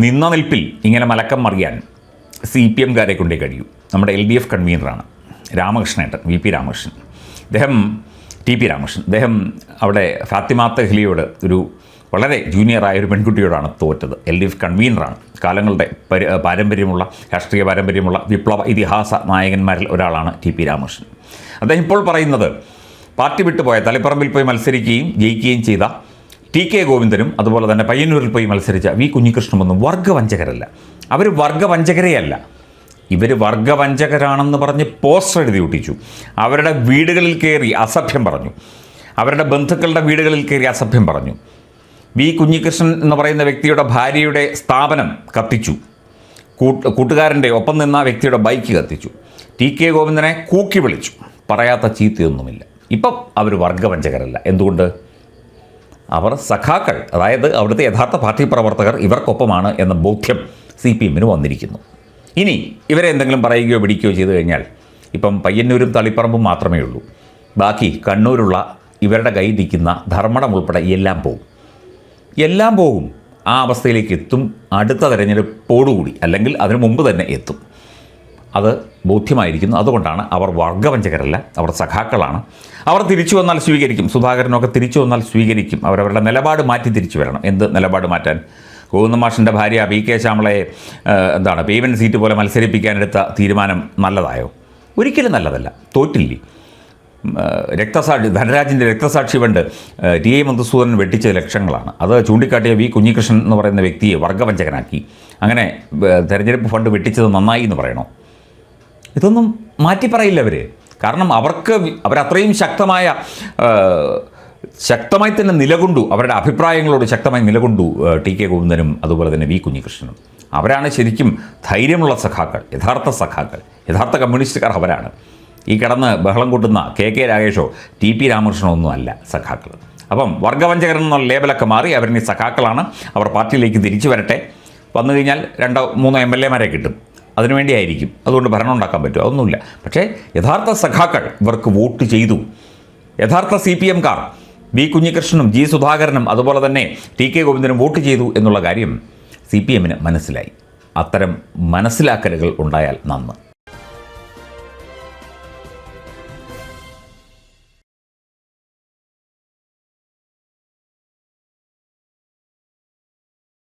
നിന്ന നിൽപ്പിൽ ഇങ്ങനെ മലക്കം മറിയാൻ CPM-കാരെ കൊണ്ടേ കഴിയും. നമ്മുടെ LDF കൺവീനറാണ് രാമകൃഷ്ണേട്ടൻ, VP Ramakrishnan. TP Ramakrishnan. അദ്ദേഹം അവിടെ ഫാത്തിമ തെഹ്ലിയോട് ഒരു വളരെ ജൂനിയറായ ഒരു പെൺകുട്ടിയോടാണ് തോറ്റത്. LDF കൺവീനറാണ്. കാലങ്ങളുടെ പാരമ്പര്യമുള്ള, രാഷ്ട്രീയ പാരമ്പര്യമുള്ള വിപ്ലവ ഇതിഹാസ നായകന്മാരിൽ ഒരാളാണ് TP രാമകൃഷ്ണൻ. അദ്ദേഹം ഇപ്പോൾ പറയുന്നത് പാർട്ടി വിട്ടുപോയ, തളിപ്പറമ്പിൽ പോയി മത്സരിക്കുകയും ജയിക്കുകയും ചെയ്ത TK ഗോവിന്ദനും അതുപോലെ തന്നെ പയ്യന്നൂരിൽ പോയി മത്സരിച്ച V കുഞ്ഞികൃഷ്ണനൊന്നും വർഗ്ഗവഞ്ചകരല്ല. അവർ വർഗ്ഗവഞ്ചകരെയല്ല. ഇവർ വർഗ്ഗവഞ്ചകരാണെന്ന് പറഞ്ഞ് പോസ്റ്റർ എഴുതി ഒട്ടിച്ചു. അവരുടെ വീടുകളിൽ കയറി അസഭ്യം പറഞ്ഞു. അവരുടെ ബന്ധുക്കളുടെ വീടുകളിൽ കയറി അസഭ്യം പറഞ്ഞു. V കുഞ്ഞികൃഷ്ണൻ എന്ന് പറയുന്ന വ്യക്തിയുടെ ഭാര്യയുടെ സ്ഥാപനം കത്തിച്ചു. കൂട്ടുകാരൻ്റെ ഒപ്പം നിന്ന വ്യക്തിയുടെ ബൈക്ക് കത്തിച്ചു. TK ഗോവിന്ദനെ കൂക്കി വിളിച്ചു. പറയാത്ത ചീത്തയൊന്നുമില്ല. ഇപ്പം അവർ വർഗ്ഗവഞ്ചകരല്ല. എന്തുകൊണ്ട്? അവർ സഖാക്കൾ, അതായത് അവിടുത്തെ യഥാർത്ഥ പാർട്ടി പ്രവർത്തകർ ഇവർക്കൊപ്പമാണ് എന്ന ബോധ്യം CPM-ന് വന്നിരിക്കുന്നു. ഇനി ഇവരെ എന്തെങ്കിലും പറയുകയോ പിടിക്കുകയോ ചെയ്തു കഴിഞ്ഞാൽ ഇപ്പം പയ്യന്നൂരും തളിപ്പറമ്പും മാത്രമേ ഉള്ളൂ. ബാക്കി കണ്ണൂരുള്ള ഇവരുടെ കയ്യിൽ നിൽക്കുന്ന ധർമ്മടം ഉൾപ്പെടെ എല്ലാം പോകും. ആ അവസ്ഥയിലേക്ക് എത്തും അടുത്ത തെരഞ്ഞെടുപ്പോടുകൂടി, അല്ലെങ്കിൽ അതിനു മുമ്പ് തന്നെ എത്തും. അത് ബോധ്യമായിരിക്കുന്നു. അതുകൊണ്ടാണ് അവർ വർഗ്ഗവഞ്ചകരല്ല, അവർ സഖാക്കളാണ്. അവർ തിരിച്ചു വന്നാൽ സ്വീകരിക്കും. സുധാകരനൊക്കെ തിരിച്ചു വന്നാൽ സ്വീകരിക്കും. അവരവരുടെ നിലപാട് മാറ്റി തിരിച്ചു വരണം. എന്ത് നിലപാട് മാറ്റാൻ? ഗോവിന്ദ മാഷിൻ്റെ ഭാര്യ PK ശ്യാമളയെ പേയ്മെൻറ്റ് സീറ്റ് പോലെ മത്സരിപ്പിക്കാനെടുത്ത തീരുമാനം നല്ലതായോ? ഒരിക്കലും നല്ലതല്ല. തോറ്റില്ലേ? ധനരാജിൻ്റെ രക്തസാക്ഷി ഫണ്ട് TI മധുസൂദനൻ വെട്ടിച്ച ലക്ഷങ്ങളാണ്. അത് ചൂണ്ടിക്കാട്ടിയ V കുഞ്ഞികൃഷ്ണൻ എന്ന് പറയുന്ന വ്യക്തിയെ വർഗ്ഗവഞ്ചകനാക്കി. അങ്ങനെ തെരഞ്ഞെടുപ്പ് ഫണ്ട് വെട്ടിച്ചത് നന്നായി എന്ന് പറയണോ? ഇതൊന്നും മാറ്റി പറയില്ല അവർ. കാരണം അവരത്രയും ശക്തമായി തന്നെ നിലകൊണ്ടു. അവരുടെ അഭിപ്രായങ്ങളോട് ശക്തമായി നിലകൊണ്ടു TK ഗോവിന്ദനും അതുപോലെ തന്നെ V കുഞ്ഞികൃഷ്ണനും. അവരാണ് ശരിക്കും ധൈര്യമുള്ള സഖാക്കൾ, യഥാർത്ഥ സഖാക്കൾ, യഥാർത്ഥ കമ്മ്യൂണിസ്റ്റുകാർ അവരാണ്. ഈ കിടന്ന് ബഹളം കൂട്ടുന്ന KK രാഗേഷോ TP രാമകൃഷ്ണനോ ഒന്നും അല്ല സഖാക്കൾ. അപ്പം വർഗ്ഗവഞ്ചകരൻ എന്നുള്ള ലേബലൊക്കെ മാറി അവരിനി സഖാക്കളാണ്. അവർ പാർട്ടിയിലേക്ക് തിരിച്ചു വരട്ടെ. വന്നു കഴിഞ്ഞാൽ 2-3 MLA-മാരെ കിട്ടും. അതിനുവേണ്ടിയായിരിക്കും. അതുകൊണ്ട് ഭരണം ഉണ്ടാക്കാൻ പറ്റും, അതൊന്നുമില്ല. പക്ഷേ യഥാർത്ഥ സഖാക്കൾ ഇവർക്ക് വോട്ട് ചെയ്തു. യഥാർത്ഥ CPM-കാർ V കുഞ്ഞികൃഷ്ണനും G സുധാകരനും അതുപോലെ തന്നെ TK ഗോവിന്ദനും വോട്ട് ചെയ്തു എന്നുള്ള കാര്യം CPM-ന് മനസ്സിലായി. അത്തരം മനസ്സിലാക്കലുകൾ ഉണ്ടായാൽ നന്ന്.